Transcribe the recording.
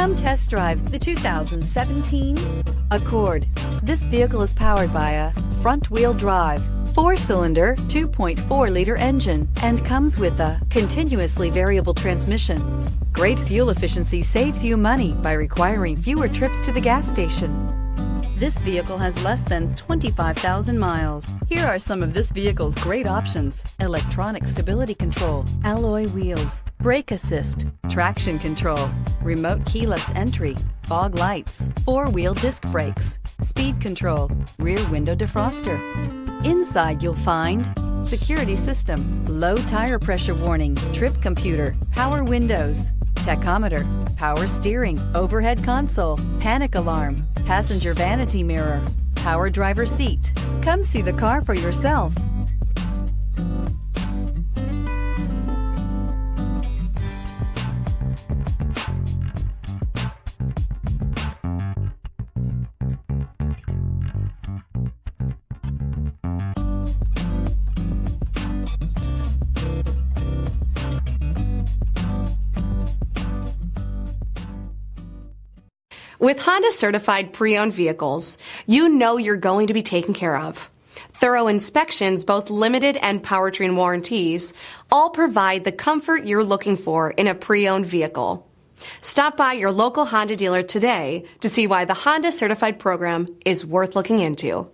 Come test drive the 2017 Accord. This vehicle is powered by a front-wheel drive, 4-cylinder, 2.4-liter engine and comes with a continuously variable transmission. Great fuel efficiency saves you money by requiring fewer trips to the gas station. This vehicle has less than 25,000 miles. Here are some of this vehicle's great options: electronic stability control, alloy wheels, brake assist, traction control, remote keyless entry, fog lights, 4-wheel disc brakes, speed control, rear window defroster. Inside you'll find security system, low tire pressure warning, trip computer, power windows, tachometer, power steering, overhead console, panic alarm, passenger vanity mirror, power driver seat. Come see the car for yourself. With Honda certified pre-owned vehicles, you know you're going to be taken care of. Thorough inspections, both limited and powertrain warranties, all provide the comfort you're looking for in a pre-owned vehicle. Stop by your local Honda dealer today to see why the Honda certified program is worth looking into.